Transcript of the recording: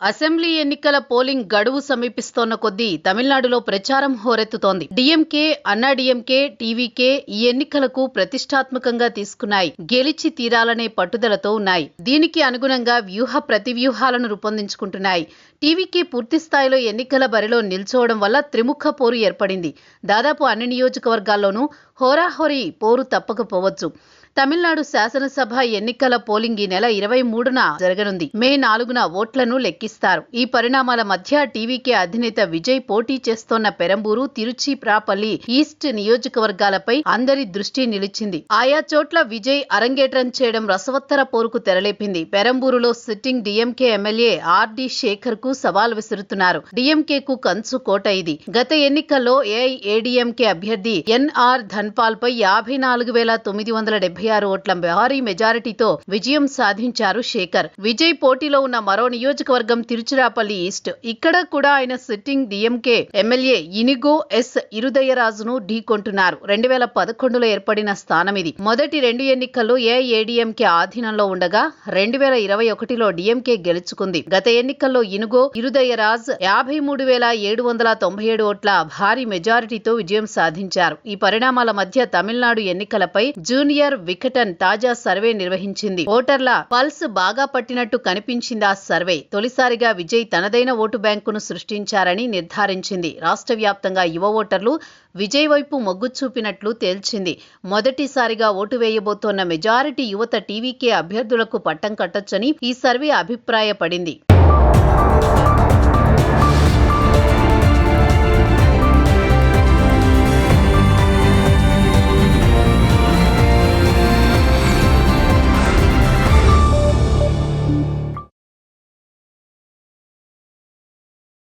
Assembly ఎన్నికల polling గడువు సమీపిస్తోన్న కొద్దీ తమిళనాడులో ప్రచారం హోరెత్తుతోంది. డీఎంకే, అన్నా డీఎంకే, టీవీకే ఈ ఎన్నికలకు ప్రతిష్టాత్మకంగా తీసుకున్నాయి. గెలిచి తీరాలనే పట్టుదలతో ఉన్నాయి. దీనికి అనుగుణంగా ప్రతివ్యూహాలను రూపొందించుకుంటున్నాయి. టీవీకే పూర్తిస్థాయిలో ఎన్నికల బరిలో నిల్చోవడం వల్ల త్రిముఖ పోరు ఏర్పడింది. దాదాపు అన్ని నియోజకవర్గాల్లోనూ హోరాహోరీ పోరు తప్పకపోవచ్చు. తమిళనాడు శాసనసభ ఎన్నికల పోలింగ్ ఈ నెల 23న జరగనుంది. మే 4న ఓట్లను లెక్కిస్తారు. ఈ పరిణామాల మధ్య టీవీకే అధినేత విజయ్ పోటీ చేస్తోన్న పెరంబూరు, తిరుచిరాపల్లి ఈస్ట్ నియోజకవర్గాలపై అందరి దృష్టి నిలిచింది. ఆయా చోట్ల విజయ్ అరంగేట్రం చేయడం రసవత్తర పోరుకు తెరలేపింది. పెరంబూరులో sitting DMK MLA RD Sekhar కు సవాల్ విసురుతున్నారు. డీఎంకేకు కంచు కోట ఇది. గత ఎన్నికల్లో ఏఐఏడీఎంకే అభ్యర్థి ఎన్ఆర్ ధన్పాల్ పై 54,976 ఓట్ల భారీ మెజారిటీతో విజయం సాధించారు శేఖర్. విజయ్ పోటీలో ఉన్న మరో నియోజకవర్గం తిరుచిరాపల్లి ఈస్ట్. ఇక్కడ కూడా ఆయన sitting DMK MLA Inigo S ఇరుదయరాజును ఢీకొంటున్నారు. 2011లో ఏర్పడిన స్థానం ఇది. మొదటి 2 ఎన్నికల్లో ఏఐఏడీఎంకే ఆధీనంలో ఉండగా 2021లో డీఎంకే గెలుచుకుంది. గత ఎన్నికల్లో ఇనుగో ఇరుదయరాజ్ 53,797 ఓట్ల భారీ మెజారిటీతో విజయం సాధించారు. ఈ పరిణామాల మధ్య తమిళనాడు ఎన్నికలపై జూనియర్ వికటన్ తాజా సర్వే నిర్వహించింది. ఓటర్ల పల్స్ బాగా పట్టినట్టు కనిపించింది ఆ సర్వే. తొలిసారిగా విజయ్ తనదైన ఓటు బ్యాంకును సృష్టించారని నిర్ధారించింది. రాష్ట్ర వ్యాప్తంగా యువ ఓటర్లు విజయ్ వైపు మొగ్గు చూపినట్లు తేల్చింది. మొదటిసారిగా ఓటు వేయబోతోన్న మెజారిటీ యువత టీవీకే అభ్యర్థులకు పట్టం కట్టొచ్చని ఈ సర్వే అభిప్రాయపడింది.